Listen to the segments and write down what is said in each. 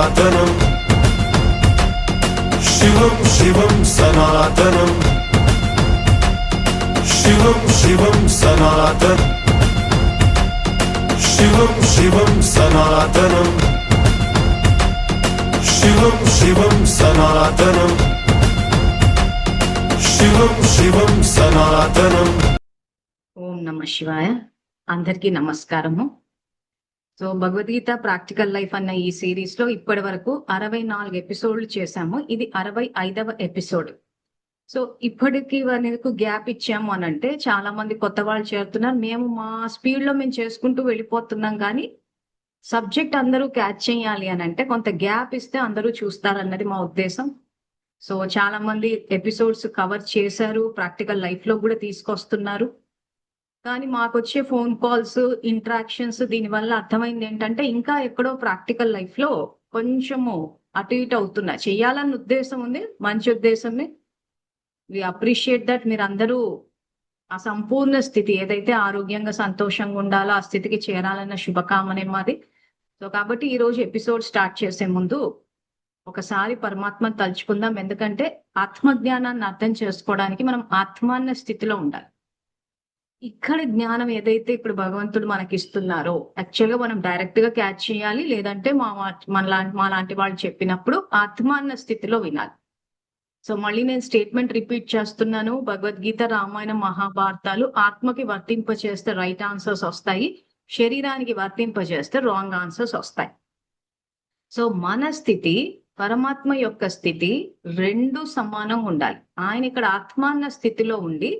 सनातनम् शिवं शिवं सनातनम् शिवं शिवं सनातन शिवं शिवं सनातनम् शिवं शिवं सनातनम् शिवं शिवं सनातनम्। ఓం నమ శివాయ. అందరికీ నమస్కారము. సో భగవద్గీత ప్రాక్టికల్ లైఫ్ అన్న ఈ సిరీస్ లో ఇప్పటి వరకు 64 ఎపిసోడ్లు చేశాము. ఇది 65వ ఎపిసోడ్. సో ఇప్పటికి మనకు గ్యాప్ ఇచ్చాము అని అంటే చాలా మంది కొత్త వాళ్ళు చేరుతున్నారు. మేము మా స్పీడ్ లో మేము చేసుకుంటూ వెళ్ళిపోతున్నాం, కానీ సబ్జెక్ట్ అందరూ క్యాచ్ చేయాలి అని అంటే కొంత గ్యాప్ ఇస్తే అందరూ చూస్తారన్నది మా ఉద్దేశం. సో చాలా మంది ఎపిసోడ్స్ కవర్ చేశారు, ప్రాక్టికల్ లైఫ్ లో కూడా తీసుకొస్తున్నారు. కానీ మాకు వచ్చే ఫోన్ కాల్స్, ఇంటరాక్షన్స్ దీనివల్ల అర్థమైంది ఏంటంటే ఇంకా ఎక్కడో ప్రాక్టికల్ లైఫ్ లో కొంచెము అటు ఇటు అవుతున్నా. చెయ్యాలన్న ఉద్దేశం ఉంది, మంచి ఉద్దేశమే. We appreciate that. మీరు అందరూ ఆ సంపూర్ణ స్థితి ఏదైతే ఆరోగ్యంగా సంతోషంగా ఉండాలో ఆ స్థితికి చేరాలన్న శుభకామనే మాది. సో కాబట్టి ఈ రోజు ఎపిసోడ్ స్టార్ట్ చేసే ముందు ఒకసారి పరమాత్మను తలుచుకుందాం. ఎందుకంటే ఆత్మజ్ఞానాన్ని అర్థం చేసుకోవడానికి మనం ఆత్మాన్న స్థితిలో ఉండాలి. ఇక్కడ జ్ఞానం ఏదైతే ఇప్పుడు భగవంతుడు మనకి ఇస్తున్నారో యాక్చువల్ గా మనం డైరెక్ట్ గా క్యాచ్ చేయాలి, లేదంటే మా లాంటి వాళ్ళు చెప్పినప్పుడు ఆత్మాన్న స్థితిలో వినాలి. సో మళ్ళీ నేను స్టేట్మెంట్ రిపీట్ చేస్తున్నాను. భగవద్గీత, రామాయణం, మహాభారతాలు ఆత్మకి వర్తింపచేస్తే రైట్ ఆన్సర్స్ వస్తాయి, శరీరానికి వర్తింపచేస్తే రాంగ్ ఆన్సర్స్ వస్తాయి. సో మన స్థితి, పరమాత్మ యొక్క స్థితి రెండు సమానంగా ఉండాలి. ఆయన ఇక్కడ ఆత్మాన్న స్థితిలో ఉండి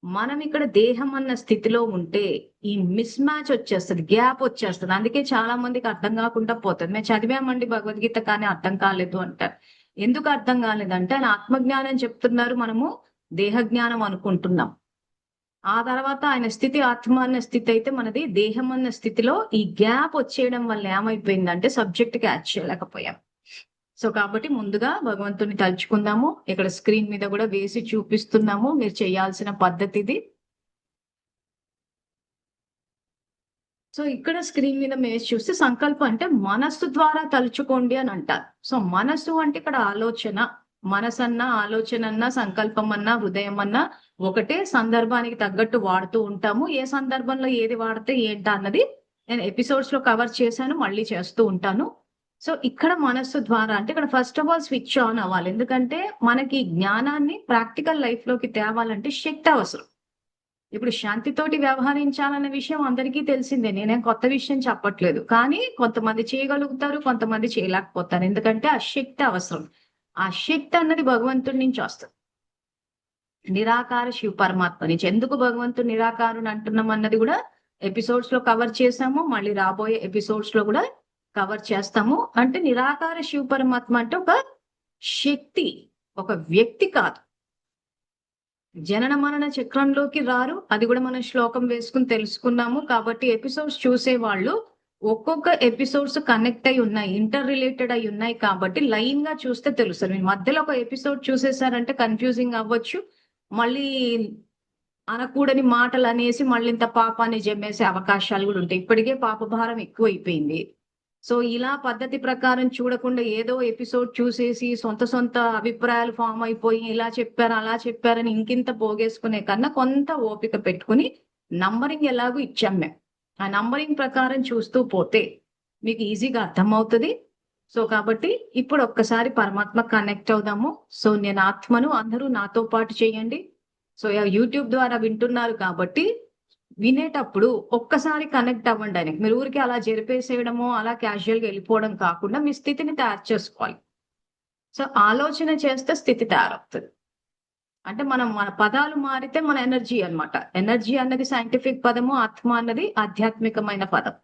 మనం ఇక్కడ దేహం అన్న స్థితిలో ఉంటే ఈ మిస్ మ్యాచ్ వచ్చేస్తుంది, గ్యాప్ వచ్చేస్తుంది. అందుకే చాలా మందికి అర్థం కాకుండా పోతుంది. మేము చదివామండి భగవద్గీత కానీ అర్థం కాలేదు అంటారు. ఎందుకు అర్థం కాలేదంటే ఆయన ఆత్మజ్ఞానం చెప్తున్నారు, మనము దేహ జ్ఞానం అనుకుంటున్నాం. ఆ తర్వాత ఆయన స్థితి ఆత్మాన్న స్థితి అయితే మనది దేహం అన్న స్థితిలో ఈ గ్యాప్ వచ్చేయడం వల్ల ఏమైపోయిందంటే సబ్జెక్ట్ క్యాచ్ చేయలేకపోయాం. సో కాబట్టి ముందుగా భగవంతుని తలుచుకుందాము. ఇక్కడ స్క్రీన్ మీద కూడా వేసి చూపిస్తున్నాము, మీరు చేయాల్సిన పద్ధతి ఇది. సో ఇక్కడ స్క్రీన్ మీద వేసి చూస్తే సంకల్పం అంటే మనస్సు ద్వారా తలుచుకోండి అని అంటారు. సో మనస్సు అంటే ఇక్కడ ఆలోచన, మనసన్నా ఆలోచన అన్నా సంకల్పం అన్నా హృదయం అన్నా ఒకటే. సందర్భానికి తగ్గట్టు వాడుతూ ఉంటాము. ఏ సందర్భంలో ఏది వాడితే ఏంటా అన్నది నేను ఎపిసోడ్స్ లో కవర్ చేశాను, మళ్ళీ చేస్తూ ఉంటాను. సో ఇక్కడ మనస్సు ద్వారా అంటే ఇక్కడ first of all switch on అవ్వాలి. ఎందుకంటే మనకి జ్ఞానాన్ని ప్రాక్టికల్ లైఫ్ లోకి తేవాలంటే శక్తి అవసరం. ఇప్పుడు శాంతితోటి వ్యవహరించాలన్న విషయం అందరికీ తెలిసిందే, నేనేం కొత్త విషయం చెప్పట్లేదు. కానీ కొంతమంది చేయగలుగుతారు, కొంతమంది చేయలేకపోతారు. ఎందుకంటే ఆ శక్తి అవసరం. ఆ శక్తి అన్నది భగవంతుడి నుంచి వస్తుంది, నిరాకార శివ పరమాత్మ నుంచి. ఎందుకు భగవంతుడు నిరాకారుని అంటున్నాం అన్నది కూడా ఎపిసోడ్స్ లో కవర్ చేసాము, మళ్ళీ రాబోయే ఎపిసోడ్స్ లో కూడా కవర్ చేస్తాము. అంటే నిరాకార శివ పరమాత్మ అంటే ఒక శక్తి, ఒక వ్యక్తి కాదు. జనన మరణ చక్రంలోకి రారు, అది కూడా మనం శ్లోకం వేసుకుని తెలుసుకున్నాము. కాబట్టి ఎపిసోడ్స్ చూసే వాళ్ళు ఒక్కొక్క ఎపిసోడ్స్ కనెక్ట్ అయి ఉన్నాయి, ఇంటర్ రిలేటెడ్ అయి ఉన్నాయి. కాబట్టి లైన్ గా చూస్తే తెలుస్తుంది. మీరు మధ్యలో ఒక ఎపిసోడ్ చూసేసారంటే కన్ఫ్యూజింగ్ అవ్వచ్చు, మళ్ళీ అనకూడని మాటలు అనేసి మళ్ళీ ఇంత పాపాన్ని జమ్మేసే అవకాశాలు కూడా ఉంటాయి. ఇప్పటికే పాపభారం ఎక్కువ అయిపోయింది. సో ఇలా పద్ధతి ప్రకారం చూడకుండా ఏదో ఎపిసోడ్ చూసేసి సొంత అభిప్రాయాలు ఫామ్ అయిపోయి ఇలా చెప్పారు అలా చెప్పారని ఇంకింత పోగేసుకునే కన్నా కొంత ఓపిక పెట్టుకుని నంబరింగ్ ఎలాగూ ఇచ్చాం మేము, ఆ నంబరింగ్ ప్రకారం చూస్తూ పోతే మీకు ఈజీగా అర్థమవుతుంది. సో కాబట్టి ఇప్పుడు ఒక్కసారి పరమాత్మ కనెక్ట్ అవుదాము. సో నేను ఆత్మను, అందరూ నాతో పాటు చేయండి. సో యూట్యూబ్ ద్వారా వింటున్నారు కాబట్టి వినేటప్పుడు ఒక్కసారి కనెక్ట్ అవ్వండి ఆయనకి. మీరు ఊరికి అలా జరిపేసేయడమో అలా క్యాజువల్ గా వెళ్ళిపోవడం కాకుండా మీ స్థితిని తయారు చేసుకోవాలి. సో ఆలోచన చేస్తే స్థితి తయారవుతుంది. అంటే మన పదాలు మారితే మన ఎనర్జీ అన్నమాట. ఎనర్జీ అన్నది సైంటిఫిక్ పదము, ఆత్మ అన్నది ఆధ్యాత్మికమైన పదం.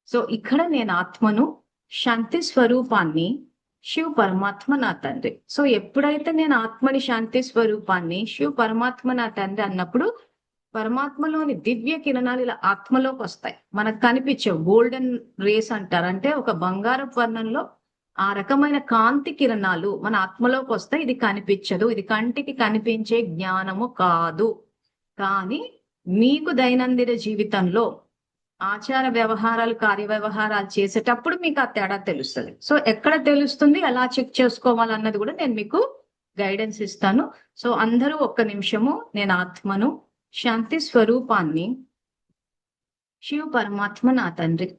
సో ఇక్కడ నేను ఆత్మను, శాంతి స్వరూపాన్ని, శివ పరమాత్మ నా తండ్రి. సో ఎప్పుడైతే నేను ఆత్మని, శాంతి స్వరూపాన్ని, శివ పరమాత్మ నా తండ్రి అన్నప్పుడు పరమాత్మలోని దివ్య కిరణాలు ఇలా ఆత్మలోకి వస్తాయి. మనకు కనిపించే గోల్డెన్ రేస్ అంటారు, అంటే ఒక బంగారపు వర్ణంలో ఆ రకమైన కాంతి కిరణాలు మన ఆత్మలోకి వస్తాయి. ఇది కనిపించదు, ఇది కంటికి కనిపించే జ్ఞానము కాదు. కానీ మీకు దైనందిన జీవితంలో ఆచార వ్యవహారాలు, కార్య వ్యవహారాలు చేసేటప్పుడు మీకు ఆ తేడా తెలుస్తుంది. సో ఎక్కడ తెలుస్తుంది, ఎలా చెక్ చేసుకోవాలన్నది కూడా నేను మీకు గైడెన్స్ ఇస్తాను. సో అందరూ ఒక్క నిమిషము, నేను ఆత్మను, శాంతి స్వరూపాన్ని, శివ పరమాత్మ నా తండ్రి.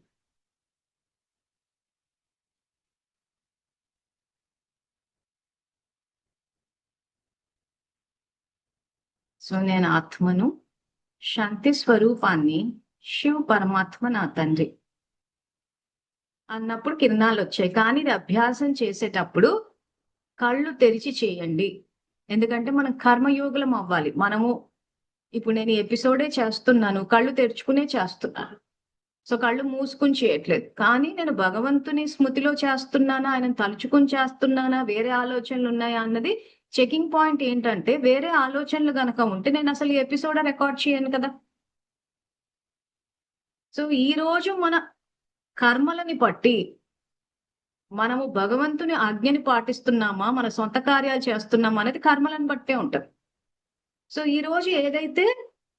సో నేను ఆత్మను, శాంతి స్వరూపాన్ని, శివ పరమాత్మ నా తండ్రి అన్నప్పుడు కిరణాలు వచ్చాయి. కానీ ఇది అభ్యాసం చేసేటప్పుడు కళ్ళు తెరిచి చేయండి. ఎందుకంటే మనం కర్మయోగులం అవ్వాలి. మనము ఇప్పుడు నేను ఈ ఎపిసోడే చేస్తున్నాను, కళ్ళు తెరుచుకునే చేస్తున్నాను. సో కళ్ళు మూసుకుని చేయట్లేదు. కానీ నేను భగవంతుని స్మృతిలో చేస్తున్నానా, ఆయన తలుచుకుని చేస్తున్నానా, వేరే ఆలోచనలు ఉన్నాయా అన్నది చెకింగ్ పాయింట్. ఏంటంటే వేరే ఆలోచనలు గనక ఉంటే నేను అసలు ఈ ఎపిసోడ్ రికార్డ్ చేయను కదా. సో ఈ రోజు మన కర్మలని బట్టి మనము భగవంతుని ఆజ్ఞని పాటిస్తున్నామా, మన సొంత కార్యాలు చేస్తున్నామా అనేది కర్మలను బట్టే ఉంటది. సో ఈ రోజు ఏదైతే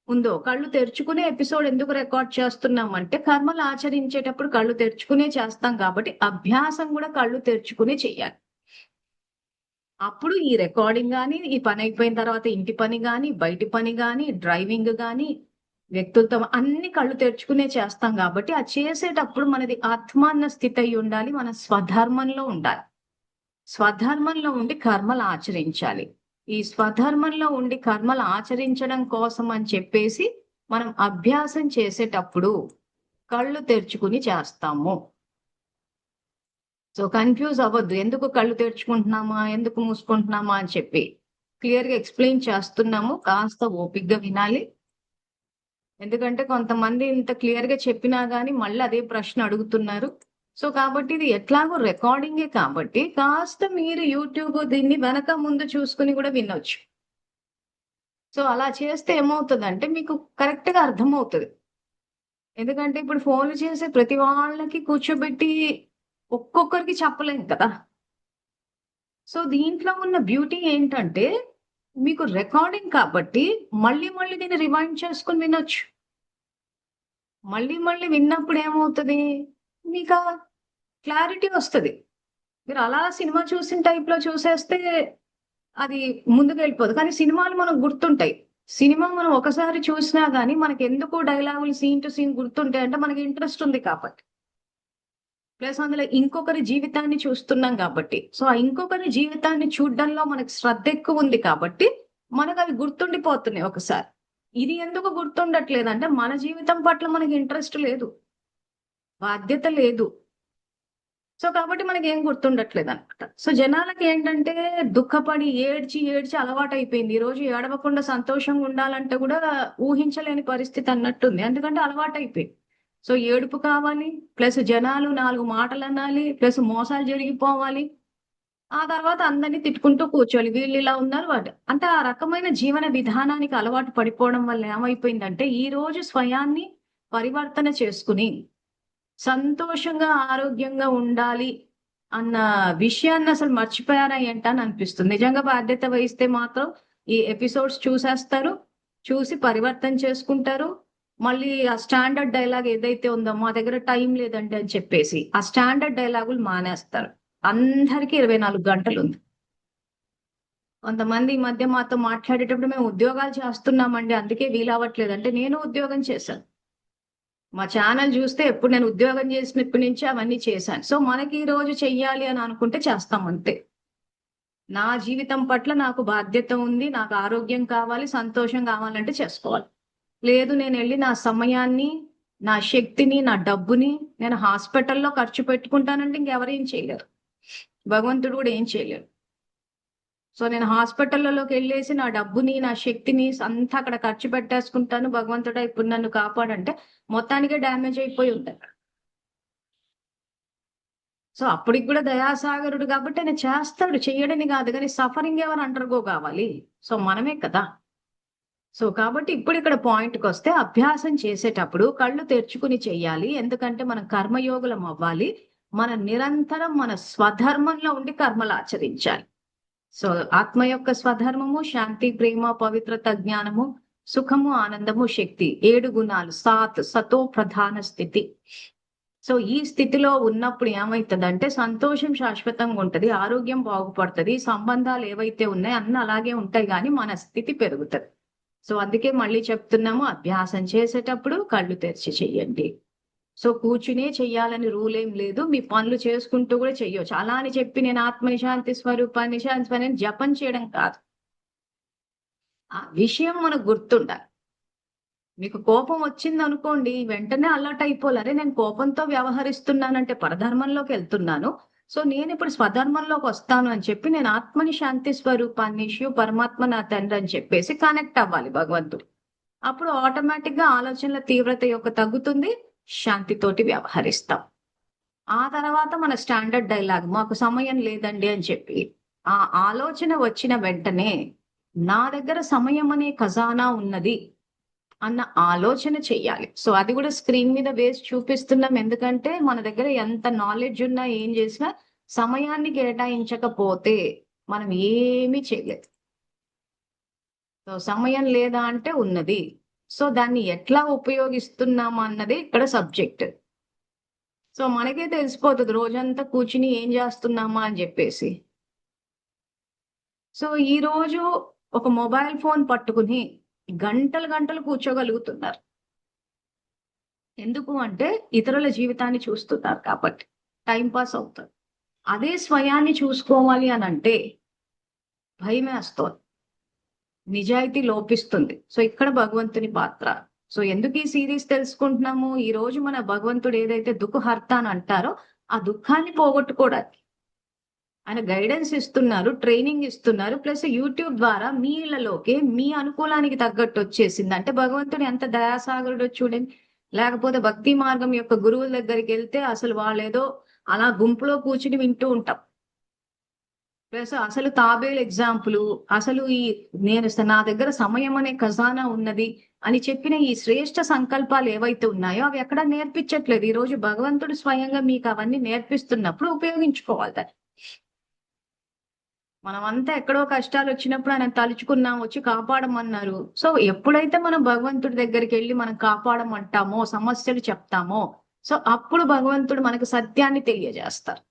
ఉందో, కళ్ళు తెరుచుకునే ఎపిసోడ్ ఎందుకు రికార్డ్ చేస్తున్నామంటే కర్మలు ఆచరించేటప్పుడు కళ్ళు తెరుచుకునే చేస్తాం కాబట్టి అభ్యాసం కూడా కళ్ళు తెరుచుకునే చెయ్యాలి. అప్పుడు ఈ రికార్డింగ్ కానీ, ఈ పని అయిపోయిన తర్వాత ఇంటి పని కానీ, బయటి పని కానీ, డ్రైవింగ్ కానీ, వ్యక్తులతో అన్ని కళ్ళు తెరుచుకునే చేస్తాం కాబట్టి ఆ చేసేటప్పుడు మనది ఆత్మాన్న స్థితి అయి ఉండాలి. మన స్వధర్మంలో ఉండాలి. స్వధర్మంలో ఉండి కర్మలు ఆచరించాలి. ఈ స్వధర్మంలో ఉండి కర్మలు ఆచరించడం కోసం అని చెప్పేసి మనం అభ్యాసం చేసేటప్పుడు కళ్ళు తెరుచుకుని చేస్తాము. సో కన్ఫ్యూజ్ అవ్వద్దు, ఎందుకు కళ్ళు తెరుచుకుంటున్నామా, ఎందుకు మూసుకుంటున్నామా అని చెప్పి క్లియర్ గా ఎక్స్ప్లెయిన్ చేస్తున్నాము. కాస్త ఓపిగ్గా వినాలి. ఎందుకంటే కొంతమంది ఇంత క్లియర్ గా చెప్పినా గానీ మళ్ళీ అదే ప్రశ్న అడుగుతున్నారు. సో కాబట్టి ఇది ఎట్లాగో రికార్డింగే కాబట్టి కాస్త మీరు యూట్యూబ్ దీన్ని వెనక ముందు చూసుకుని కూడా వినొచ్చు. సో అలా చేస్తే ఏమవుతుందంటే మీకు కరెక్ట్ గా అర్థమవుతుంది. ఎందుకంటే ఇప్పుడు ఫోన్లు చేసే ప్రతి వాళ్ళకి కూర్చోబెట్టి ఒక్కొక్కరికి చెప్పలేం కదా. సో దీంట్లో ఉన్న బ్యూటీ ఏంటంటే మీకు రికార్డింగ్ కాబట్టి మళ్ళీ మళ్ళీ దీన్ని రివైండ్ చేసుకుని వినొచ్చు. మళ్ళీ మళ్ళీ విన్నప్పుడు ఏమవుతుంది, మీకు క్లారిటీ వస్తుంది. మీరు అలా సినిమా చూసిన టైప్ లో చూసేస్తే అది ముందుకు వెళ్ళిపోదు. కానీ సినిమాలు మనకు గుర్తుంటాయి. సినిమా మనం ఒకసారి చూసినా గానీ మనకి ఎందుకు డైలాగులు సీన్ టు సీన్ గుర్తుంటాయి అంటే మనకి ఇంట్రెస్ట్ ఉంది కాబట్టి, ప్లస్ అందులో ఇంకొకరి జీవితాన్ని చూస్తున్నాం కాబట్టి. సో ఆ ఇంకొకరి జీవితాన్ని చూడడంలో మనకి శ్రద్ధ ఎక్కువ ఉంది కాబట్టి మనకు అవి గుర్తుండిపోతున్నాయి ఒకసారి. ఇది ఎందుకు గుర్తుండట్లేదు అంటే మన జీవితం పట్ల మనకి ఇంట్రెస్ట్ లేదు, బాధ్యత లేదు. సో కాబట్టి మనకి ఏం గుర్తుండట్లేదు అనమాట. సో జనాలకి ఏంటంటే దుఃఖపడి ఏడ్చి ఏడ్చి అలవాటు అయిపోయింది. ఈ రోజు ఏడవకుండా సంతోషంగా ఉండాలంటే కూడా ఊహించలేని పరిస్థితి అన్నట్టుంది. ఎందుకంటే అలవాటు అయిపోయింది. సో ఏడుపు కావాలి, ప్లస్ జనాలు 4 మాటలు అనాలి, ప్లస్ మోసాలు జరిగిపోవాలి, ఆ తర్వాత అందరినీ తిట్టుకుంటూ కూర్చోవాలి, వీళ్ళు ఇలా ఉన్నారు వాటి అంటే ఆ రకమైన జీవన విధానానికి అలవాటు పడిపోవడం వల్ల ఏమైపోయిందంటే ఈ రోజు స్వయాన్ని పరివర్తన చేసుకుని సంతోషంగా ఆరోగ్యంగా ఉండాలి అన్న విషయాన్ని అసలు మర్చిపోయారా ఏంటని అనిపిస్తుంది. నిజంగా బాధ్యత వహిస్తే మాత్రం ఈ ఎపిసోడ్స్ చూసేస్తారు, చూసి పరివర్తన చేసుకుంటారు. మళ్ళీ ఆ స్టాండర్డ్ డైలాగ్ ఏదైతే ఉందో మా దగ్గర టైం లేదంటే అని చెప్పేసి ఆ స్టాండర్డ్ డైలాగులు మానేస్తారు. అందరికీ 24 గంటలు ఉంది. కొంతమంది ఈ మధ్య మాతో మాట్లాడేటప్పుడు మేము ఉద్యోగాలు చేస్తున్నామండి అందుకే వీలవ్వట్లేదు అంటే నేను ఉద్యోగం చేశాను. మా ఛానల్ చూస్తే ఎప్పుడు నేను ఉద్యోగం చేసినప్పటి నుంచి అవన్నీ చేశాను. సో మనకి ఈ రోజు చెయ్యాలి అని అనుకుంటే చేస్తాం అంతే. నా జీవితం పట్ల నాకు బాధ్యత ఉంది, నాకు ఆరోగ్యం కావాలి, సంతోషం కావాలంటే చేసుకోవాలి. లేదు నేను వెళ్ళి నా సమయాన్ని, నా శక్తిని, నా డబ్బుని నేను హాస్పిటల్లో ఖర్చు పెట్టుకుంటానంటే ఇంకెవరేం చేయలేరు, భగవంతుడు కూడా ఏం చేయలేరు. సో నేను హాస్పిటల్లోకి వెళ్ళేసి నా డబ్బుని, నా శక్తిని అంతా అక్కడ ఖర్చు పెట్టేసుకుంటాను, భగవంతుడా ఇప్పుడు నన్ను కాపాడంటే మొత్తానికే డ్యామేజ్ అయిపోయి ఉంటారు. సో అప్పటికి కూడా దయాసాగరుడు కాబట్టి ఆయన చేస్తాడు, చెయ్యడని కాదు. కానీ సఫరింగ్ ఎవరు అండర్గో కావాలి, సో మనమే కదా. సో కాబట్టి ఇప్పుడు ఇక్కడ పాయింట్కి వస్తే అభ్యాసం చేసేటప్పుడు కళ్ళు తెరుచుకుని చెయ్యాలి. ఎందుకంటే మనం కర్మయోగులం అవ్వాలి. మన నిరంతరం మన స్వధర్మంలో ఉండి కర్మలు ఆచరించాలి. సో ఆత్మ యొక్క స్వధర్మము శాంతి, ప్రేమ, పవిత్రత, జ్ఞానము. సుఖము, ఆనందము, శక్తి 7 గుణాలు సతో ప్రధాన స్థితి. సో ఈ స్థితిలో ఉన్నప్పుడు ఏమైతదంటే సంతోషం శాశ్వతంగా ఉంటది. ఆరోగ్యం బాగుపడతది. సంబంధాలు ఏవైతే ఉన్నాయో అన్నీ అలాగే ఉంటాయి గానీ మన స్థితి పెరుగుతది. సో అందుకే మళ్ళీ చెప్తున్నాము అభ్యాసం చేసేటప్పుడు కళ్ళు తెరిచి చెయ్యండి. సో కూర్చునే చెయ్యాలని రూల్ ఏం లేదు. మీ పనులు చేసుకుంటూ కూడా చెయ్యొచ్చు. అలా అని చెప్పి నేను ఆత్మని శాంతి స్వరూపాన్ని శాంతి స్వరూపాన్ని జపం చేయడం కాదు. ఆ విషయం మనకు గుర్తుండాలి. మీకు కోపం వచ్చిందనుకోండి వెంటనే అలర్ట్ అయిపోవాలి. అరే నేను కోపంతో వ్యవహరిస్తున్నానంటే పరధర్మంలోకి వెళ్తున్నాను. సో నేను ఇప్పుడు స్వధర్మంలోకి వస్తాను అని చెప్పి నేను ఆత్మని శాంతి స్వరూపాన్ని శివ పరమాత్మ నా తండ్రి అని చెప్పేసి కనెక్ట్ అవ్వాలి భగవంతుడు. అప్పుడు ఆటోమేటిక్ గా ఆలోచనల తీవ్రత యొక్క తగ్గుతుంది. శాంతితోటి వ్యవహరిస్తాం. ఆ తర్వాత మన స్టాండర్డ్ డైలాగ్ మాకు సమయం లేదండి అని చెప్పి ఆ ఆలోచన వచ్చిన వెంటనే నా దగ్గర సమయం అనే ఖజానా ఉన్నది అన్న ఆలోచన చెయ్యాలి. సో అది కూడా స్క్రీన్ మీద వేసి చూపిస్తున్నాం. ఎందుకంటే మన దగ్గర ఎంత నాలెడ్జ్ ఉన్నా ఏం చేసినా సమయాన్ని కేటాయించకపోతే మనం ఏమీ చేయలేదు. సో సమయం లేదా అంటే ఉన్నది. సో దాన్ని ఎట్లా ఉపయోగిస్తున్నామా అన్నది ఇక్కడ సబ్జెక్ట్. సో మనకే తెలిసిపోతుంది రోజంతా కూర్చుని ఏం చేస్తున్నామా అని చెప్పేసి. సో ఈ రోజు ఒక మొబైల్ ఫోన్ పట్టుకుని గంటలు గంటలు కూర్చోగలుగుతున్నారు. ఎందుకు అంటే ఇతరుల జీవితాన్ని చూస్తున్నారు కాబట్టి టైం పాస్ అవుతారు. అదే స్వయాన్ని చూసుకోవాలి అని అంటే భయమే వస్తుంది, నిజాయితీ లోపిస్తుంది. సో ఇక్కడ భగవంతుని పాత్ర. సో ఎందుకు ఈ సిరీస్ తెలుసుకుంటున్నాము? ఈ రోజు మన భగవంతుడు ఏదైతే దుఃఖహర్త అని అంటారో ఆ దుఃఖాన్ని పోగొట్టుకోవడానికి ఆయన గైడెన్స్ ఇస్తున్నారు, ట్రైనింగ్ ఇస్తున్నారు. ప్లస్ యూట్యూబ్ ద్వారా మీ ఇళ్లలోకి మీ అనుకూలానికి తగ్గట్టు వచ్చేసింది. అంటే భగవంతుడు ఎంత దయాసాగరుడో చూడండి. లేకపోతే భక్తి మార్గం యొక్క గురువుల దగ్గరికి వెళ్తే అసలు వాళ్ళేదో అలా గుంపులో కూర్చుని వింటూ ఉంటాం. ప్లస్ అసలు తాబేలు ఎగ్జాంపుల్, అసలు నా దగ్గర సమయం అనే ఖజానా ఉన్నది అని చెప్పిన ఈ శ్రేష్ఠ సంకల్పాలు ఏవైతే ఉన్నాయో అవి ఎక్కడ నేర్పించట్లేదు. ఈ రోజు భగవంతుడు స్వయంగా మీకు అవన్నీ నేర్పిస్తున్నప్పుడు ఉపయోగించుకోవాలి దాన్ని. మనమంతా ఎక్కడో కష్టాలు వచ్చినప్పుడు ఆయన తలుచుకున్నాం, వచ్చి కాపాడమన్నారు. సో ఎప్పుడైతే మనం భగవంతుడి దగ్గరికి వెళ్ళి మనం కాపాడమంటామో, సమస్యలు చెప్తామో, సో అప్పుడు భగవంతుడు మనకు సత్యాన్ని తెలియజేస్తారు.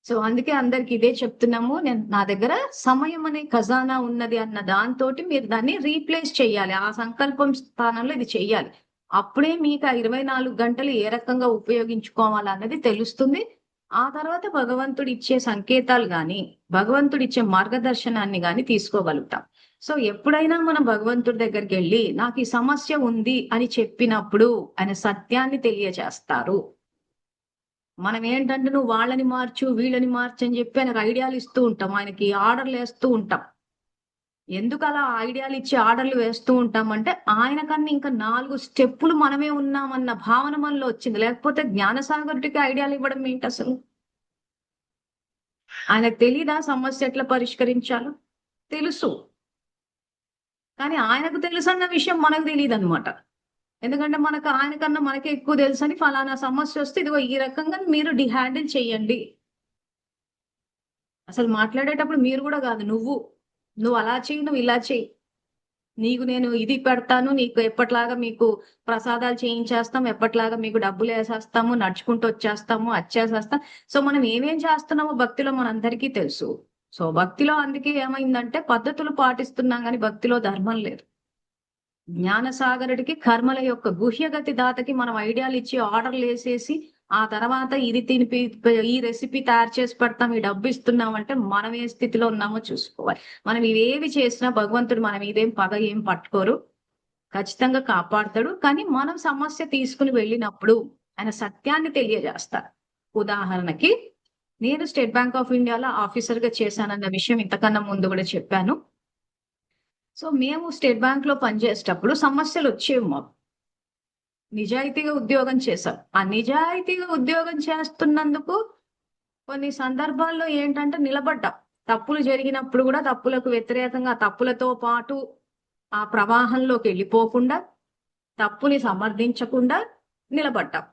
సో అందుకే అందరికి ఇదే చెప్తున్నాము. నా దగ్గర సమయం అనే ఖజానా ఉన్నది అన్న దాంతో మీరు దాన్ని రీప్లేస్ చేయాలి. ఆ సంకల్పం స్థానంలో ఇది చెయ్యాలి. అప్పుడే మీకు ఆ 24 గంటలు ఏ రకంగా ఉపయోగించుకోవాలన్నది తెలుస్తుంది. ఆ తర్వాత భగవంతుడు ఇచ్చే సంకేతాలు గాని, భగవంతుడు ఇచ్చే మార్గదర్శనాన్ని గాని తీసుకోగలుగుతాం. సో ఎప్పుడైనా మనం భగవంతుడి దగ్గరికి వెళ్ళి నాకు ఈ సమస్య ఉంది అని చెప్పినప్పుడు ఆయన సత్యాన్ని తెలియజేస్తారు. మనం ఏంటంటే నువ్వు వాళ్ళని మార్చు, వీళ్ళని మార్చు అని చెప్పి ఆయనకు ఐడియాలు ఇస్తూ ఉంటాం. ఆయనకి ఆర్డర్లు వేస్తూ ఉంటాం. ఎందుకు అలా ఐడియాలు ఇచ్చి ఆర్డర్లు వేస్తూ ఉంటామంటే ఆయన కన్నా ఇంకా 4 స్టెప్పులు మనమే ఉన్నామన్న భావన మనలో వచ్చింది. లేకపోతే జ్ఞానసాగరుడికి ఐడియాలు ఇవ్వడం ఏంటి అసలు? ఆయనకు తెలీదా సమస్య ఎట్లా పరిష్కరించాలో? తెలుసు. కానీ ఆయనకు తెలుసు అన్న విషయం మనకు తెలియదు అనమాట. ఎందుకంటే మనకు ఆయన కన్నా మనకే ఎక్కువ తెలుసు అని ఫలానా సమస్య వస్తే ఇదిగో ఈ రకంగా మీరు హ్యాండిల్ చెయ్యండి. అసలు మాట్లాడేటప్పుడు మీరు కూడా కాదు, నువ్వు అలా చెయ్యి, నువ్వు ఇలా చెయ్యి, నీకు నేను ఇది పెడతాను, నీకు ఎప్పట్లాగా మీకు ప్రసాదాలు చేయించేస్తాం, ఎప్పట్లాగా మీకు డబ్బులు వేసేస్తాము, నడుచుకుంటూ వచ్చేస్తాము, వచ్చేసేస్తాం. సో మనం ఏమేం చేస్తున్నామో భక్తిలో మనందరికీ తెలుసు. సో భక్తిలో అందుకే ఏమైందంటే పద్ధతులు పాటిస్తున్నాం కానీ భక్తిలో ధర్మం లేదు. జ్ఞానసాగరుడికి కర్మల యొక్క గుహ్యగతి దాతకి మనం ఐడియాలు ఇచ్చి ఆర్డర్లు వేసేసి ఆ తర్వాత ఇది తినిపి ఈ రెసిపీ తయారు చేసి పెడతాం, ఈ డబ్బు ఇస్తున్నాం అంటే మనం ఏ స్థితిలో ఉన్నామో చూసుకోవాలి. మనం ఇవేవి చేసినా భగవంతుడు మనం ఇదేం పగ ఏం పట్టుకోరు, ఖచ్చితంగా కాపాడతాడు. కానీ మనం సమస్య తీసుకుని వెళ్ళినప్పుడు ఆయన సత్యాన్ని తెలియజేస్తారు. ఉదాహరణకి నేను స్టేట్ బ్యాంక్ ఆఫ్ ఇండియాలో ఆఫీసర్ గా చేశానన్న విషయం ఇంతకన్నా ముందు కూడా చెప్పాను. సో మేము స్టేట్ బ్యాంక్ లో పనిచేసేటప్పుడు సమస్యలు వచ్చేవి మాకు. నిజాయితీగా ఉద్యోగం చేశాం. ఆ నిజాయితీగా ఉద్యోగం చేస్తున్నందుకు కొన్ని సందర్భాల్లో ఏంటంటే నిలబడ్డాం. తప్పులు జరిగినప్పుడు కూడా తప్పులకు వ్యతిరేకంగా తప్పులతో పాటు ఆ ప్రవాహంలోకి వెళ్ళిపోకుండా, తప్పుని సమర్థించకుండా నిలబడ్డాం.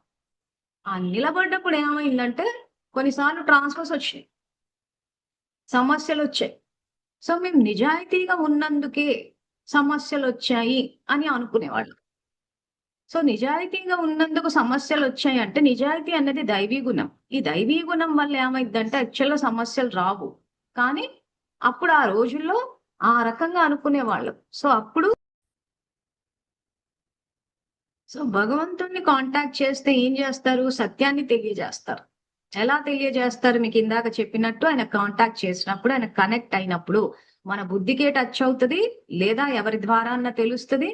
ఆ నిలబడ్డప్పుడు ఏమైందంటే కొన్నిసార్లు ట్రాన్స్ఫర్స్ వచ్చినాయి, సమస్యలు వచ్చాయి. సో మేము నిజాయితీగా ఉన్నందుకే సమస్యలు వచ్చాయి అని అనుకునేవాళ్ళు. సో నిజాయితీగా ఉన్నందుకు సమస్యలు వచ్చాయి అంటే నిజాయితీ అన్నది దైవీ గుణం. ఈ దైవీ గుణం వల్ల ఏమైందంటే యాక్చువల్‌గా సమస్యలు రావు. కానీ అప్పుడు ఆ రోజుల్లో ఆ రకంగా అనుకునేవాళ్ళు. సో భగవంతుడిని కాంటాక్ట్ చేస్తే ఏం చేస్తారు? సత్యాన్ని తెలియజేస్తారు. ఎలా తెలియజేస్తారు? మీకు ఇందాక చెప్పినట్టు ఆయన కాంటాక్ట్ చేసినప్పుడు, ఆయన కనెక్ట్ అయినప్పుడు మన బుద్ధికే టచ్ అవుతది. లేదా ఎవరి ద్వారా అన్న తెలుస్తది.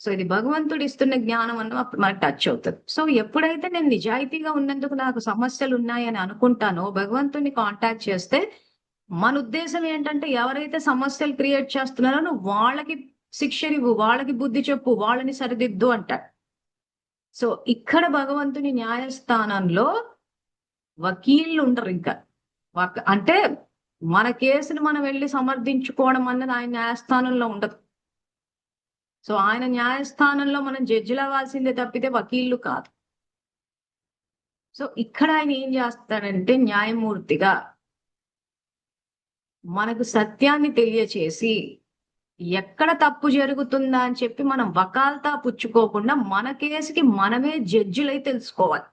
సో ఇది భగవంతుడు ఇస్తున్న జ్ఞానం అన్న అప్పుడు మనకు టచ్ అవుతది. సో ఎప్పుడైతే నేను నిజాయితీగా ఉన్నందుకు నాకు సమస్యలు ఉన్నాయని అనుకుంటానో భగవంతుడిని కాంటాక్ట్ చేస్తే మన ఉద్దేశం ఏంటంటే ఎవరైతే సమస్యలు క్రియేట్ చేస్తున్నారో నువ్వు వాళ్ళకి శిక్షనివ్వు, వాళ్ళకి బుద్ధి చెప్పు, వాళ్ళని సరిదిద్దు అంటాడు. సో ఇక్కడ భగవంతుని న్యాయస్థానంలో వకీళ్ళు ఉండరు ఇంకా. అంటే మన కేసుని మనం వెళ్ళి సమర్థించుకోవడం అన్నది ఆయన న్యాయస్థానంలో ఉండదు. సో ఆయన న్యాయస్థానంలో మనం జడ్జిలు అవ్వాల్సిందే తప్పితే వకీళ్ళు కాదు. సో ఇక్కడ ఆయన ఏం చేస్తాడంటే న్యాయమూర్తిగా మనకు సత్యాన్ని తెలియచేసి ఎక్కడ తప్పు జరుగుతుందా అని చెప్పి మనం వకాల్తా పుచ్చుకోకుండా మన కేసుకి మనమే జడ్జిలై తెలుసుకోవాలి.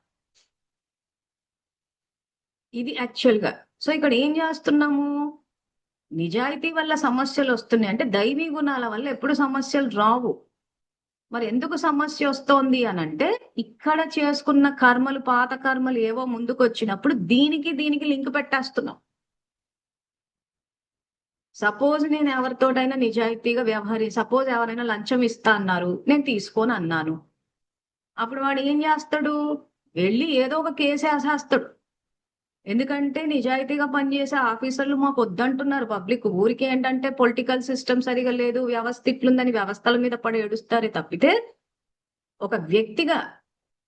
ఇది యాక్చువల్ గా. సో ఇక్కడ ఏం చేస్తున్నాము? నిజాయితీ వల్ల సమస్యలు వస్తున్నాయి అంటే దైవీ గుణాల వల్ల ఎప్పుడు సమస్యలు రావు. మరి ఎందుకు సమస్య వస్తోంది అని అంటే ఇక్కడ చేసుకున్న కర్మలు, పాత కర్మలు ఏవో ముందుకు వచ్చినప్పుడు దీనికి లింక్ పెట్టేస్తున్నాం. సపోజ్ నేను ఎవరితోటైనా నిజాయితీగా సపోజ్ ఎవరైనా లంచం ఇస్తా అన్నారు, నేను తీసుకొని అన్నాను. అప్పుడు వాడు ఏం చేస్తాడు? వెళ్ళి ఏదో ఒక కేసు వేసేస్తాడు. ఎందుకంటే నిజాయితీగా పనిచేసే ఆఫీసర్లు మాకు వద్దంటున్నారు పబ్లిక్. ఊరికే ఏంటంటే పొలిటికల్ సిస్టమ్ సరిగా లేదు, వ్యవస్థ ఇట్లుందని వ్యవస్థల మీద పడి ఏడుస్తారే తప్పితే ఒక వ్యక్తిగా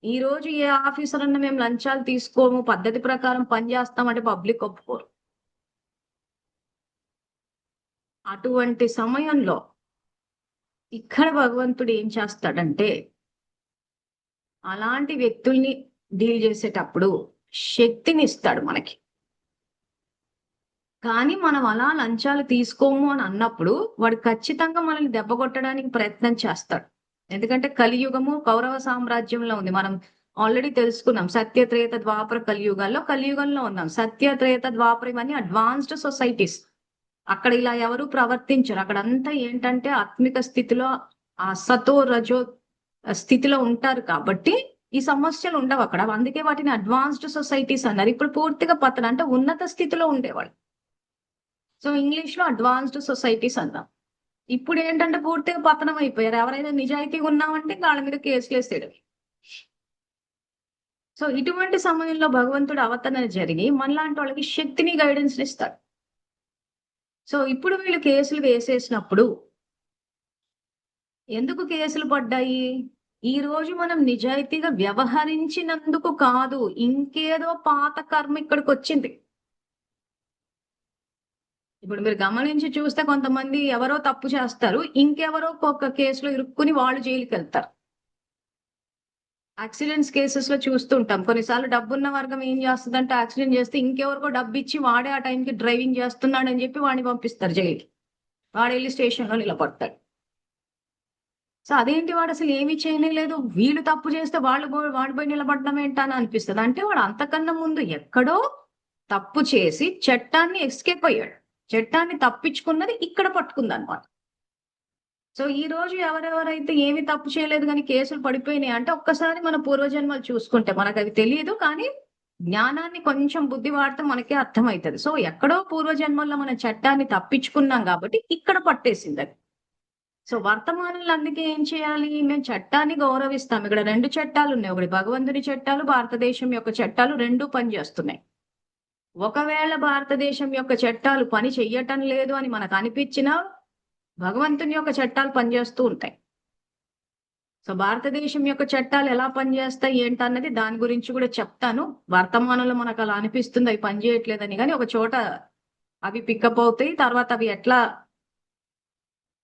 ఈ రోజు ఏ ఆఫీసర్ అన్న మేము లంచాలు తీసుకోము, పద్ధతి ప్రకారం పనిచేస్తామంటే పబ్లిక్ ఒప్పుకోరు. అటువంటి సమయంలో ఇక్కడ భగవంతుడు ఏం చేస్తాడంటే అలాంటి వ్యక్తుల్ని డీల్ చేసేటప్పుడు శక్తిని ఇస్తాడు మనకి. కానీ మనం అలా లంచాలు తీసుకోము అని అన్నప్పుడు వాడు ఖచ్చితంగా మనల్ని దెబ్బ కొట్టడానికి ప్రయత్నం చేస్తాడు. ఎందుకంటే కలియుగము కౌరవ సామ్రాజ్యంలో ఉంది. మనం ఆల్రెడీ తెలుసుకున్నాం. సత్యత్రేత ద్వాపర కలియుగంలో ఉన్నాం. సత్యత్రేత ద్వాపర ఇవన్నీ అడ్వాన్స్డ్ సొసైటీస్. అక్కడ ఇలా ఎవరు ప్రవర్తించరు. అక్కడంతా ఏంటంటే ఆత్మిక స్థితిలో ఆ సతో రజో స్థితిలో ఉంటారు కాబట్టి ఈ సమస్యలు ఉండవు అక్కడ. అందుకే వాటిని అడ్వాన్స్డ్ సొసైటీస్ అన్నారు. ఇప్పుడు పూర్తిగా పతనం అంటే ఉన్నత స్థితిలో ఉండేవాళ్ళు. సో ఇంగ్లీష్ లో అడ్వాన్స్డ్ సొసైటీస్ అన్నాం. ఇప్పుడు ఏంటంటే పూర్తిగా పతనం అయిపోయారు. ఎవరైనా నిజాయితీగా ఉన్నామంటే వాళ్ళ మీద కేసులు వేసేయడం. సో ఇటువంటి సమయంలో భగవంతుడు అవతరణ జరిగి మనలాంటి వాళ్ళకి శక్తిని గైడెన్స్ ఇస్తాడు. సో ఇప్పుడు వీళ్ళు కేసులు వేసేసినప్పుడు ఎందుకు కేసులు పడ్డాయి? ఈ రోజు మనం నిజాయితీగా వ్యవహరించినందుకు కాదు, ఇంకేదో పాత కర్మ ఇక్కడికి వచ్చింది. ఇప్పుడు మీరు గమనించి చూస్తే కొంతమంది ఎవరో తప్పు చేస్తారు, ఇంకెవరో ఒక కేసులో ఇరుక్కుని వాళ్ళు జైలుకి వెళ్తారు. యాక్సిడెంట్స్ కేసెస్ లో చూస్తుంటాం. కొన్నిసార్లు డబ్బున్న వర్గం ఏం చేస్తుందంటే యాక్సిడెంట్ చేస్తే ఇంకెవరికో డబ్బు ఇచ్చి వాడే ఆ టైంకి డ్రైవింగ్ చేస్తున్నాడు అని చెప్పి వాడిని పంపిస్తారు జైలుకి. వాడు వెళ్ళి స్టేషన్ లో నిలబడతాడు. సో అదేంటి, వాడు అసలు ఏమీ చేయలేదు, వీళ్ళు తప్పు చేస్తే వాడు పోయి నిలబడడం ఏంటా అని అనిపిస్తుంది. అంటే వాడు అంతకన్నా ముందు ఎక్కడో తప్పు చేసి చట్టాన్ని ఎస్కేప్ అయ్యాడు. చట్టాన్ని తప్పించుకున్నది ఇక్కడ పట్టుకుంది అనమాట. సో ఈ రోజు ఎవరెవరైతే ఏమి తప్పు చేయలేదు కానీ కేసులు పడిపోయినాయి అంటే ఒక్కసారి మన పూర్వజన్మలు చూసుకుంటే మనకు అవి తెలియదు, కానీ జ్ఞానాన్ని కొంచెం బుద్ధి వాడితే మనకే అర్థమవుతుంది. సో ఎక్కడో పూర్వజన్మల్లో మన చట్టాన్ని తప్పించుకున్నాం కాబట్టి ఇక్కడ పట్టేసింది అది. సో వర్తమానంలో అందుకే ఏం చేయాలి? మేము చట్టాన్ని గౌరవిస్తాం. ఇక్కడ 2 చట్టాలు ఉన్నాయి. ఒకటి భగవంతుని చట్టాలు, భారతదేశం యొక్క చట్టాలు, 2 పనిచేస్తున్నాయి. ఒకవేళ భారతదేశం యొక్క చట్టాలు పని చెయ్యటం లేదు అని మనకు అనిపించినా భగవంతుని యొక్క చట్టాలు పనిచేస్తూ ఉంటాయి. సో భారతదేశం యొక్క చట్టాలు ఎలా పనిచేస్తాయి ఏంటన్నది దాని గురించి కూడా చెప్తాను. వర్తమానంలో మనకు అలా అనిపిస్తుంది అవి పనిచేయట్లేదని, కానీ ఒక చోట అవి పికప్ అవుతాయి, తర్వాత అవి ఎట్లా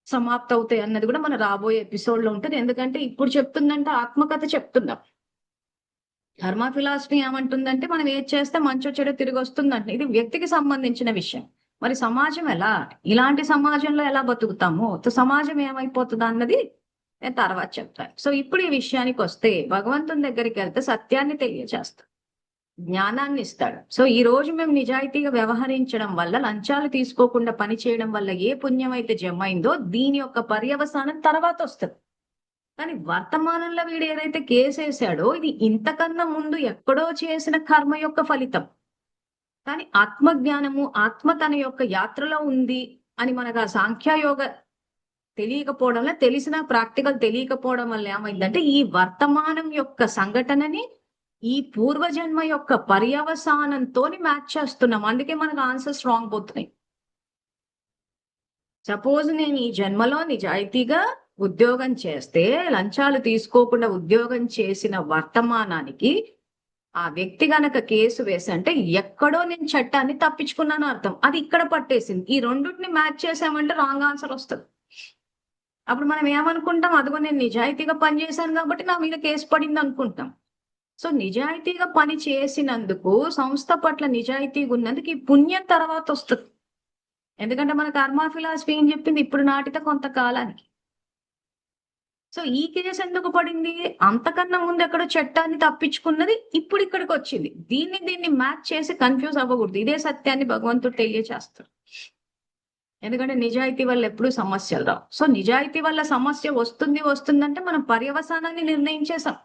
సమాప్త అవుతాయి అన్నది కూడా మన రాబోయే ఎపిసోడ్ లో ఉంటుంది. ఎందుకంటే ఇప్పుడు చెప్తుందంటే ఆత్మకథ చెప్తున్నాం. ధర్మ ఫిలాసఫీ ఏమంటుందంటే మనం ఏది చేస్తే మంచో చెడు తిరిగి వస్తుందంటే ఇది వ్యక్తికి సంబంధించిన విషయం. మరి సమాజం ఎలా? ఇలాంటి సమాజంలో ఎలా బతుకుతాము? సమాజం ఏమైపోతుంది అన్నది నేను తర్వాత చెప్తాను. సో ఇప్పుడు ఈ విషయానికి వస్తే భగవంతుని దగ్గరికి వెళ్తే సత్యాన్ని తెలియజేస్తాడు, జ్ఞానాన్ని ఇస్తాడు. సో ఈ రోజు మేము నిజాయితీగా వ్యవహరించడం వల్ల, లంచాలు తీసుకోకుండా పని చేయడం వల్ల ఏ పుణ్యం అయితే జమైందో దీని యొక్క పర్యవసానం తర్వాత వస్తుంది. కానీ వర్తమానంలో వీడు ఏదైతే కేసేసాడో ఇది ఇంతకన్నా ముందు ఎక్కడో చేసిన కర్మ యొక్క ఫలితం. కానీ ఆత్మజ్ఞానము, ఆత్మ తన యొక్క యాత్రలో ఉంది అని మనకు ఆ సాంఖ్యయోగ తెలియకపోవడం వల్ల, తెలిసిన ప్రాక్టికల్ తెలియకపోవడం వల్ల ఏమైందంటే ఈ వర్తమానం యొక్క సంఘటనని ఈ పూర్వజన్మ యొక్క పర్యవసానంతో మ్యాచ్ చేస్తున్నాం. అందుకే మనకు ఆన్సర్స్ రాంగ్ పోతున్నాయి. సపోజ్ నేను ఈ జన్మలో నిజాయితీగా ఉద్యోగం చేస్తే, లంచాలు తీసుకోకుండా ఉద్యోగం చేసిన వర్తమానానికి ఆ వ్యక్తి గనక కేసు వేసి అంటే ఎక్కడో నేను చట్టాన్ని తప్పించుకున్నాను అర్థం. అది ఇక్కడ పట్టేసింది. ఈ రెండుని మ్యాచ్ చేసామంటే రాంగ్ ఆన్సర్ వస్తుంది. అప్పుడు మనం ఏమనుకుంటాం, అదిగో నేను నిజాయితీగా పని చేశాను కాబట్టి నా మీద కేసు పడింది అనుకుంటాం. సో నిజాయితీగా పని చేసినందుకు, సంస్థ పట్ల నిజాయితీగా ఉన్నందుకు ఈ పుణ్యం తర్వాత వస్తుంది. ఎందుకంటే మన కర్మ ఫిలాసఫీ ఏం చెప్పింది, ఇప్పుడు నాటితే కొంతకాలానికి. సో ఈ కేసు ఎందుకు పడింది, అంతకన్నా ముందు ఎక్కడో చట్టాన్ని తప్పించుకున్నది ఇప్పుడు ఇక్కడికి వచ్చింది. దీన్ని మ్యాచ్ చేసి కన్ఫ్యూజ్ అవ్వకూడదు. ఇదే సత్యాన్ని భగవంతుడు తెలియచేస్తాడు. ఎందుకంటే నిజాయితీ వల్ల ఎప్పుడు సమస్యలు రావు. సో నిజాయితీ వల్ల సమస్య వస్తుందంటే మనం పర్యవసానాన్ని నిర్ణయించేసాం.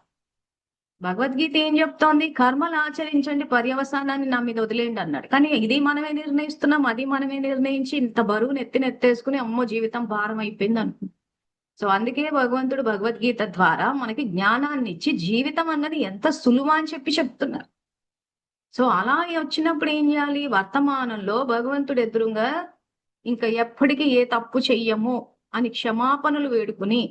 భగవద్గీత ఏం చెప్తోంది, కర్మలు ఆచరించండి, పర్యవసానాన్ని నా మీద వదిలేయండి అన్నాడు. కానీ ఇది మనమే నిర్ణయిస్తున్నాం, అది మనమే నిర్ణయించి ఇంత బరువును ఎత్తేసుకుని అమ్మో జీవితం భారం అయిపోయింది అనుకుంటున్నాం. సో అందుకే భగవంతుడు భగవద్గీత ద్వారా మనకి జ్ఞానాన్ని ఇచ్చి జీవితం అన్నది ఎంత సులువా అని చెప్తున్నారు. సో అలా వచ్చినప్పుడు ఏం చేయాలి, వర్తమానంలో భగవంతుడు ఎదురుగా ఇంకా ఎప్పటికీ ఏ తప్పు చెయ్యము అని క్షమాపణలు వేడుకుని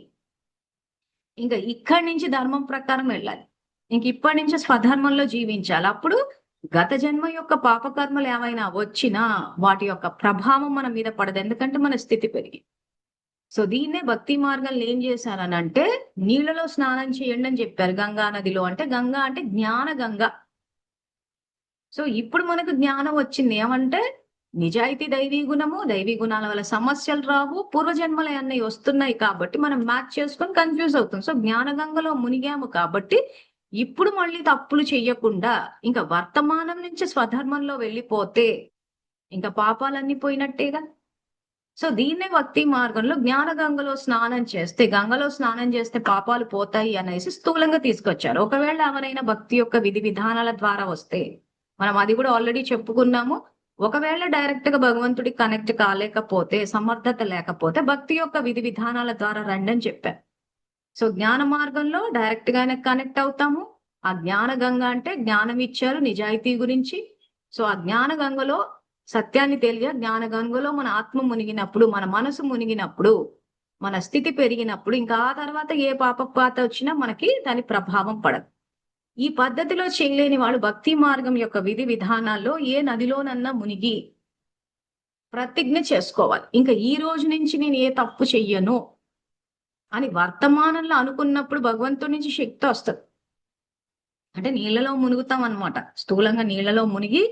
ఇంకా ఇక్కడి నుంచి ధర్మం ప్రకారం వెళ్ళాలి. ఇంక ఇప్పటి నుంచి స్వధర్మంలో జీవించాలి. అప్పుడు గత జన్మ యొక్క పాపకర్మలు ఏమైనా వచ్చినా వాటి యొక్క ప్రభావం మన మీద పడదు. ఎందుకంటే మన స్థితి పెరిగి. సో దీన్నే భక్తి మార్గంలో ఏం చేశారనంటే నీళ్ళలో స్నానం చేయండి అని చెప్పారు. గంగా నదిలో. అంటే గంగా అంటే జ్ఞాన గంగ. సో ఇప్పుడు మనకు జ్ఞానం వచ్చింది. ఏమంటే నిజాయితీ దైవీ గుణము, దైవీ గుణాల వల్ల సమస్యలు రావు, పూర్వజన్మలు అన్నవి వస్తున్నాయి కాబట్టి మనం మ్యాచ్ చేసుకొని కన్ఫ్యూజ్ అవుతాం. సో జ్ఞాన గంగలో మునిగాము కాబట్టి ఇప్పుడు మళ్ళీ తప్పులు చెయ్యకుండా ఇంకా వర్తమానం నుంచి స్వధర్మంలో వెళ్ళిపోతే ఇంకా పాపాలన్నీ పోయినట్టేగా. సో దీన్నే భక్తి మార్గంలో జ్ఞాన గంగలో స్నానం చేస్తే, గంగలో స్నానం చేస్తే పాపాలు పోతాయి అనేసి స్థూలంగా తీసుకొచ్చారు. ఒకవేళ ఎవరైనా భక్తి యొక్క విధి విధానాల ద్వారా వస్తే, మనం అది కూడా ఆల్రెడీ చెప్పుకున్నాము, ఒకవేళ డైరెక్ట్ గా భగవంతుడికి కనెక్ట్ కాలేకపోతే, సమర్థత లేకపోతే భక్తి యొక్క విధి విధానాల ద్వారా రండి అని చెప్పారు. సో జ్ఞాన మార్గంలో డైరెక్ట్ గానే కనెక్ట్ అవుతాము. ఆ జ్ఞాన గంగ అంటే జ్ఞానం ఇచ్చారు నిజాయితీ గురించి. సో ఆ జ్ఞాన గంగలో సత్యాన్ని జ్ఞాన గంగలో మన ఆత్మ మునిగినప్పుడు, మన మనసు మునిగినప్పుడు, మన స్థితి పెరిగినప్పుడు ఇంకా ఆ తర్వాత ఏ పాపపాత వచ్చినా మనకి దాని ప్రభావం పడదు. ఈ పద్ధతిలో చేయలేని వాళ్ళు భక్తి మార్గం యొక్క విధి విధానాల్లో ఏ నదిలోనన్నా మునిగి ప్రతిజ్ఞ చేసుకోవాలి. ఇంకా ఈ రోజు నుంచి నేను ఏ తప్పు చెయ్యను అని వర్తమానంలో అనుకున్నప్పుడు భగవంతుడి నుంచి శక్తి వస్తుంది. అంటే నీళ్ళలో మునుగుతాం అన్నమాట. స్థూలంగా నీళ్ళలో మునిగి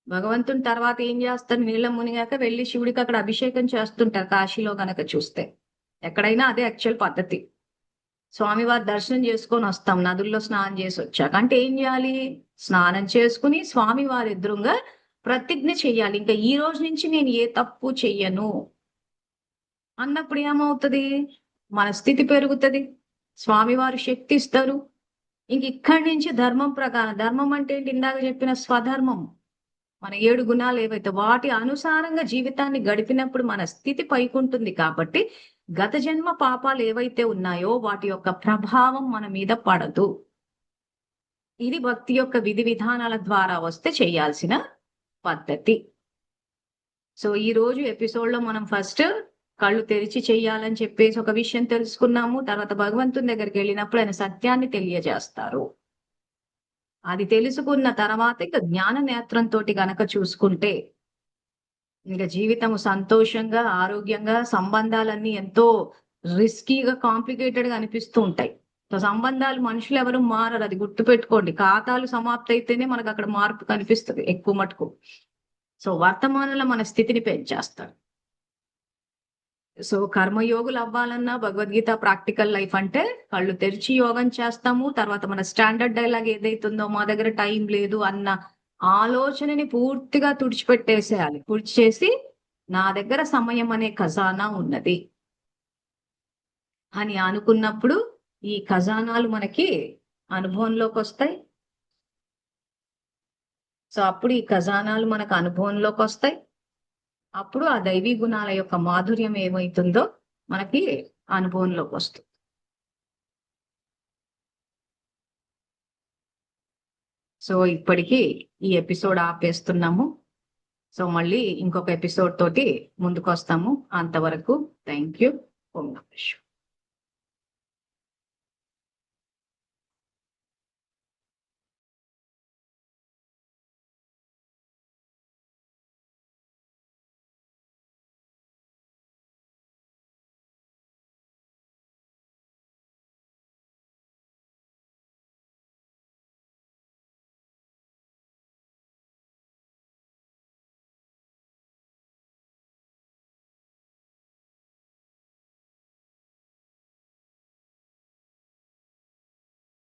భగవంతుని తర్వాత ఏం చేస్తారు, నీళ్ళ మునిగాక వెళ్ళి శివుడికి అక్కడ అభిషేకం చేస్తుంటారు. కాశీలో గనక చూస్తే ఎక్కడైనా అదే యాక్చువల్ పద్ధతి. స్వామివారి దర్శనం చేసుకొని వస్తాం నదుల్లో స్నానం చేసి వచ్చాక. అంటే ఏం చేయాలి, స్నానం చేసుకుని స్వామివారి ఎదురుగా ప్రతిజ్ఞ చెయ్యాలి. ఇంకా ఈ రోజు నుంచి నేను ఏ తప్పు చెయ్యను అన్నప్పుడు ఏమవుతుంది, మన స్థితి పెరుగుతుంది, స్వామివారు శక్తి ఇస్తారు. ఇంక ఇక్కడి నుంచి ధర్మం ప్రకారం, ధర్మం అంటే ఏంటి, ఇందాక చెప్పిన స్వధర్మం, మన 7 గుణాలు ఏవైతే వాటి అనుసారంగా జీవితాన్ని గడిపినప్పుడు మన స్థితి పైకుంటుంది. కాబట్టి గత జన్మ పాపాలు ఏవైతే ఉన్నాయో వాటి యొక్క ప్రభావం మన మీద పడదు. ఇది భక్తి యొక్క విధి విధానాల ద్వారా వస్తే చేయాల్సిన పద్ధతి. సో ఈ రోజు ఎపిసోడ్ లో మనం ఫస్ట్ కళ్ళు తెరిచి చెయ్యాలని చెప్పేసి ఒక విషయం తెలుసుకున్నాము. తర్వాత భగవంతుని దగ్గరికి వెళ్ళినప్పుడు ఆయన సత్యాన్ని తెలియజేస్తారు. అది తెలుసుకున్న తర్వాత ఇక జ్ఞాన నేత్రంతో గనక చూసుకుంటే ఇంకా జీవితం సంతోషంగా, ఆరోగ్యంగా, సంబంధాలన్నీ ఎంతో రిస్కీగా, కాంప్లికేటెడ్ గా అనిపిస్తూ ఉంటాయి. సో సంబంధాలు, మనుషులు ఎవరు మారరు, అది గుర్తుపెట్టుకోండి. ఖాతాలు సమాప్తి అయితేనే మనకు అక్కడ మార్పు కనిపిస్తుంది ఎక్కువ మటుకు. సో వర్తమానంలో మన స్థితిని పెంచేస్తాడు. సో కర్మయోగులు అవ్వాలన్నా భగవద్గీత ప్రాక్టికల్ లైఫ్ అంటే కళ్ళు తెరిచి యోగం చేస్తాము, తర్వాత మన స్టాండర్డ్ డైలాగ్ ఏదైతుందో మా దగ్గర టైం లేదు అన్న ఆలోచనని పూర్తిగా తుడిచిపెట్టేసేయాలి. తుడిచేసి నా దగ్గర సమయం అనే ఖజానా ఉన్నది అని అనుకున్నప్పుడు ఈ ఖజానాలు మనకి అనుభవంలోకి వస్తాయి. సో అప్పుడు ఈ ఖజానాలు మనకు అనుభవంలోకి వస్తాయి. అప్పుడు ఆ దైవీ గుణాల యొక్క మాధుర్యం ఏమైతుందో మనకి అనుభవంలోకి వస్తుంది. సో ఇప్పటికి ఈ ఎపిసోడ్ ఆపేస్తున్నాము. సో మళ్ళీ ఇంకొక ఎపిసోడ్ తోటి ముందుకు వస్తాము. అంతవరకు థ్యాంక్ యూ. ఓం నమః శివాయ.